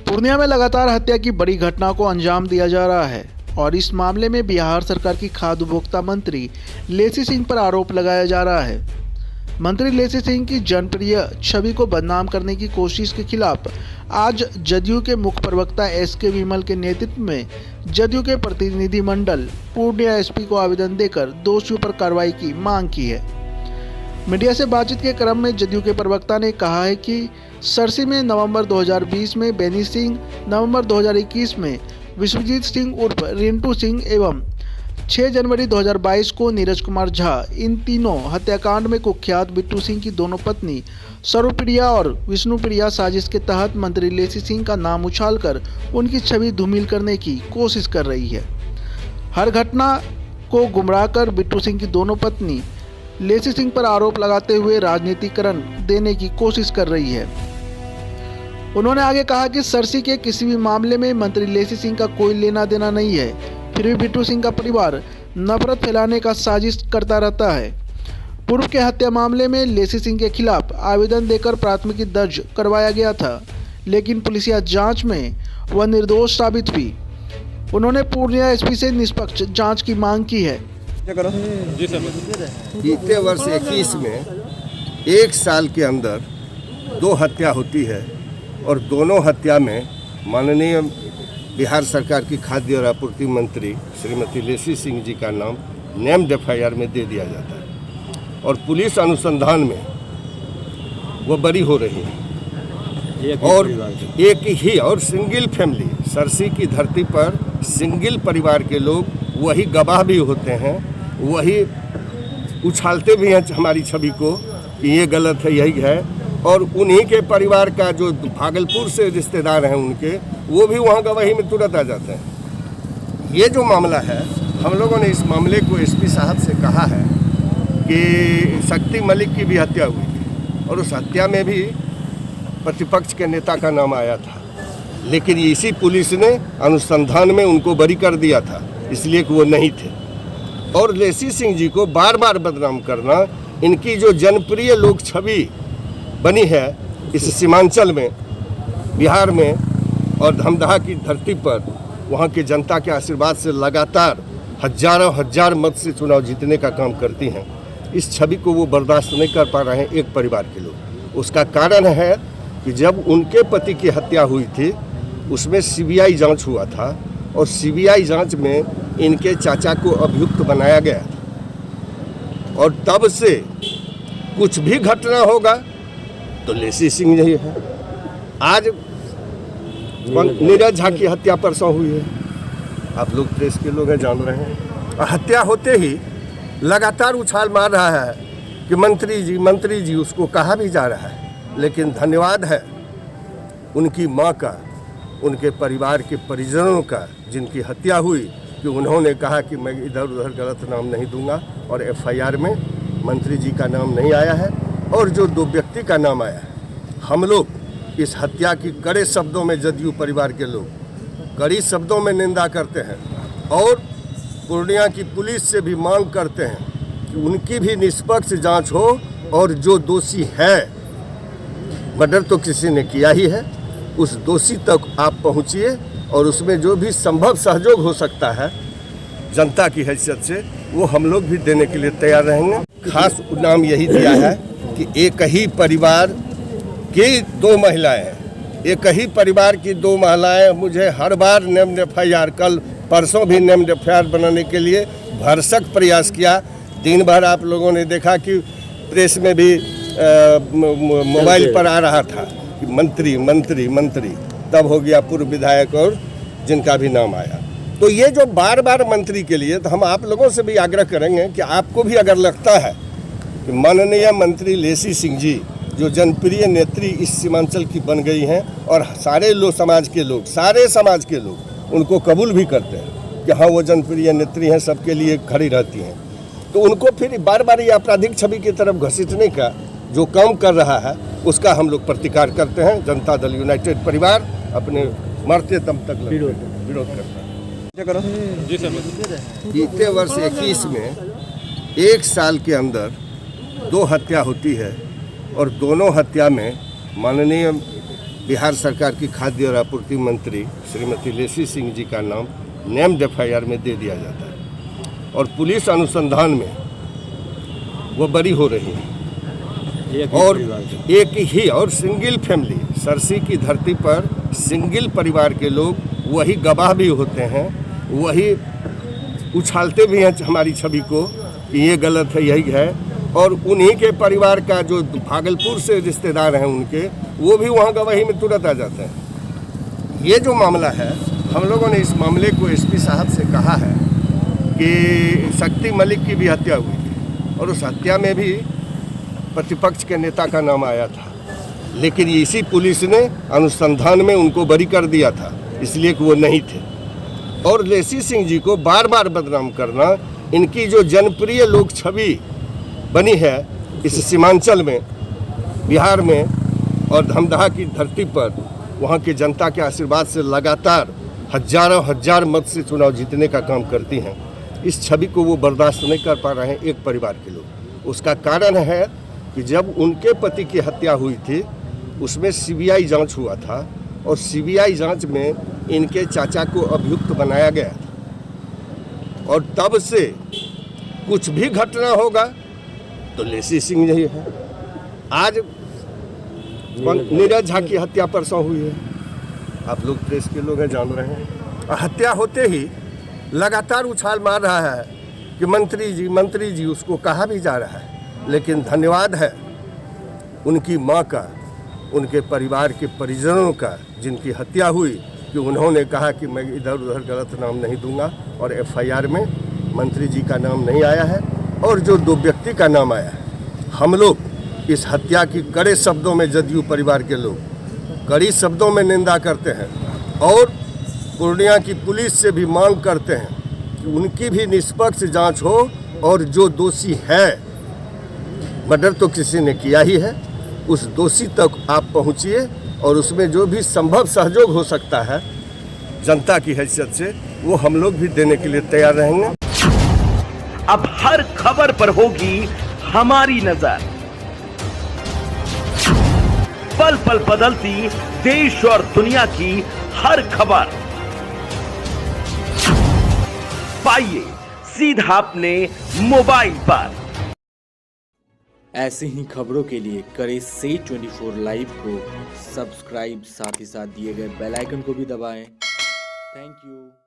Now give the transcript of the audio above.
पूर्णिया में लगातार हत्या की बड़ी घटना को अंजाम दिया जा रहा है और इस मामले में बिहार सरकार की खाद्य उपभोक्ता मंत्री लेसी सिंह पर आरोप लगाया जा रहा है। मंत्री लेसी सिंह की जनप्रिय छवि को बदनाम करने की कोशिश के खिलाफ आज जदयू के मुख्य प्रवक्ता एसके विमल के नेतृत्व में जदयू के प्रतिनिधिमंडल पूर्णिया एसपी को आवेदन देकर दोषियों पर कार्रवाई की मांग की है। मीडिया से बातचीत के क्रम में जदयू के प्रवक्ता ने कहा है कि सरसी में नवंबर 2020 में बेनी सिंह, नवंबर 2021 में विश्वजीत सिंह उर्फ रिंटू सिंह एवं 6 जनवरी 2022 को नीरज कुमार झा, इन तीनों हत्याकांड में कुख्यात बिट्टू सिंह की दोनों पत्नी स्वरूप्रिया और विष्णुप्रिया साजिश के तहत मंत्री लेसी सिंह का नाम उछालकर उनकी छवि धूमिल करने की कोशिश कर रही है। हर घटना को गुमराह कर बिट्टू सिंह की दोनों पत्नी लेसी सिंह पर आरोप लगाते हुए राजनीतिकरण देने की कोशिश कर रही है। उन्होंने आगे कहा कि सरसी के किसी भी मामले में मंत्री लेसी सिंह का कोई लेना देना नहीं है, फिर भी बिट्टू सिंह का परिवार नफरत फैलाने का साजिश करता रहता है। पूर्व के हत्या मामले में लेसी सिंह के खिलाफ आवेदन देकर प्राथमिकी दर्ज करवाया गया था, लेकिन पुलिसिया जांच में वह निर्दोष साबित हुई। उन्होंने पूर्णिया एसपी से निष्पक्ष जांच की मांग की है। बीते वर्ष 21 में 1 साल के अंदर 2 हत्या होती है और दोनों हत्या में माननीय बिहार सरकार की खाद्य और आपूर्ति मंत्री श्रीमती लेसी सिंह जी का नाम नेम्ड एफआईआर में दे दिया जाता है और पुलिस अनुसंधान में वो बरी हो रही है। और एक ही और सिंगल फैमिली सरसी की धरती पर सिंगल परिवार के लोग वही गवाह भी होते हैं, वही उछालते भी हैं हमारी छवि को कि ये गलत है, यही है। और उन्हीं के परिवार का जो भागलपुर से रिश्तेदार हैं उनके, वो भी वहाँ गवाही में तुरंत आ जाते हैं। ये जो मामला है, हम लोगों ने इस मामले को एसपी साहब से कहा है कि शक्ति मलिक की भी हत्या हुई थी और उस हत्या में भी प्रतिपक्ष के नेता का नाम आया था, लेकिन इसी पुलिस ने अनुसंधान में उनको बरी कर दिया था, इसलिए कि वो नहीं थे। और लेसी सिंह जी को बार बार बदनाम करना, इनकी जो जनप्रिय लोक छवि बनी है इस सीमांचल में, बिहार में और धमदाहा की धरती पर, वहाँ की जनता के आशीर्वाद से लगातार हजारों हजार मत से चुनाव जीतने का काम करती हैं। इस छवि को वो बर्दाश्त नहीं कर पा रहे हैं एक परिवार के लोग। उसका कारण है कि जब उनके पति की हत्या हुई थी उसमें सीबीआई जांच हुआ था और सीबीआई जांच में इनके चाचा को अभियुक्त बनाया गया और तब से कुछ भी घटना होगा तो लेसी सिंह यही है। आज नीरज झा की हत्या परसों हुई है, आप लोग प्रेस के लोग हैं, जान रहे हैं। और हत्या होते ही लगातार उछाल मार रहा है कि मंत्री जी, उसको कहा भी जा रहा है। लेकिन धन्यवाद है उनकी माँ का, उनके परिवार के परिजनों का जिनकी हत्या हुई, कि उन्होंने कहा कि मैं इधर उधर गलत नाम नहीं दूंगा और एफआईआर में मंत्री जी का नाम नहीं आया है और जो 2 व्यक्ति का नाम आया है। हम लोग इस हत्या की कड़े शब्दों में, जदयू परिवार के लोग कड़ी शब्दों में निंदा करते हैं और पूर्णिया की पुलिस से भी मांग करते हैं कि उनकी भी निष्पक्ष जांच हो और जो दोषी है, मर्डर तो किसी ने किया ही है, उस दोषी तक आप पहुंचिए और उसमें जो भी संभव सहयोग हो सकता है जनता की हैसियत से, वो हम लोग भी देने के लिए तैयार रहेंगे। खास नाम यही दिया है कि एक ही परिवार की 2 महिलाएं हैं, एक ही परिवार की 2 महिलाएं। मुझे हर बार नेम्ड एफआईआर, कल परसों भी नेम्ड एफआईआर बनाने के लिए भरसक प्रयास किया। दिन भर आप लोगों ने देखा कि प्रेस में भी मोबाइल पर आ रहा था कि मंत्री, तब हो गया पूर्व विधायक और जिनका भी नाम आया। तो ये जो बार बार मंत्री के लिए, तो हम आप लोगों से भी आग्रह करेंगे कि आपको भी अगर लगता है कि माननीय मंत्री लेसी सिंह जी जो जनप्रिय नेत्री इस सीमांचल की बन गई हैं और सारे समाज के लोग उनको कबूल भी करते हैं कि हाँ वो जनप्रिय नेत्री हैं, सबके लिए खड़ी रहती हैं, तो उनको फिर बार बार ये आपराधिक छवि की तरफ घसीटने का जो काम कर रहा है उसका हम लोग प्रतिकार करते हैं। जनता दल यूनाइटेड परिवार अपने मरते दम तक विरोध करता है। बीते वर्ष 21 में 1 साल के अंदर 2 हत्या होती है और दोनों हत्या में माननीय बिहार सरकार की खाद्य और आपूर्ति मंत्री श्रीमती लेसी सिंह जी का नाम नेम्ड एफआईआर में दे दिया जाता है और पुलिस अनुसंधान में वो बरी हो रही है। और एक ही और सिंगल फैमिली, सरसी की धरती पर सिंगल परिवार के लोग वही गवाह भी होते हैं, वही उछालते भी हैं हमारी छवि को कि ये गलत है, यही है। और उन्हीं के परिवार का जो भागलपुर से रिश्तेदार हैं उनके, वो भी वहाँ गवाही में तुरंत आ जाते हैं। ये जो मामला है, हम लोगों ने इस मामले को एसपी साहब से कहा है कि शक्ति मलिक की भी हत्या हुई थी और उस हत्या में भी प्रतिपक्ष के नेता का नाम आया था, लेकिन इसी पुलिस ने अनुसंधान में उनको बरी कर दिया था, इसलिए कि वो नहीं थे। और लेसी सिंह जी को बार बार बदनाम करना, इनकी जो जनप्रिय लोक छवि बनी है इस सीमांचल में, बिहार में और धमदाहा की धरती पर, वहाँ की जनता के आशीर्वाद से लगातार हजारों हजार मत से चुनाव जीतने का काम करती हैं। इस छवि को वो बर्दाश्त नहीं कर पा रहे हैं एक परिवार के लोग। उसका कारण है कि जब उनके पति की हत्या हुई थी उसमें सीबीआई जांच हुआ था और सीबीआई जांच में इनके चाचा को अभियुक्त बनाया गया और तब से कुछ भी घटना होगा तो लेसी सिंह यही है। आज नीरज झा की हत्या परसों हुई है, आप लोग प्रेस के लोग हैं, जान रहे हैं। और हत्या होते ही लगातार उछाल मार रहा है कि मंत्री जी, उसको कहा भी जा रहा है। लेकिन धन्यवाद है उनकी मां का, उनके परिवार के परिजनों का जिनकी हत्या हुई, कि उन्होंने कहा कि मैं इधर उधर गलत नाम नहीं दूंगा और एफआईआर में मंत्री जी का नाम नहीं आया है और जो 2 व्यक्ति का नाम आया है। हम लोग इस हत्या की कड़े शब्दों में, जदयू परिवार के लोग कड़ी शब्दों में निंदा करते हैं और पूर्णिया की पुलिस से भी मांग करते हैं कि उनकी भी निष्पक्ष जांच हो और जो दोषी है, मर्डर तो किसी ने किया ही है, उस दोषी तक आप पहुंचिए और उसमें जो भी संभव सहयोग हो सकता है जनता की हैसियत से, वो हम लोग भी देने के लिए तैयार रहेंगे। अब हर खबर पर होगी हमारी नजर, पल पल बदलती देश और दुनिया की हर खबर पाइए सीधा अपने मोबाइल पर। ऐसे ही खबरों के लिए करें से 24 लाइव को सब्सक्राइब, साथ ही साथ दिए गए बेल आइकन को भी दबाएं। Thank you.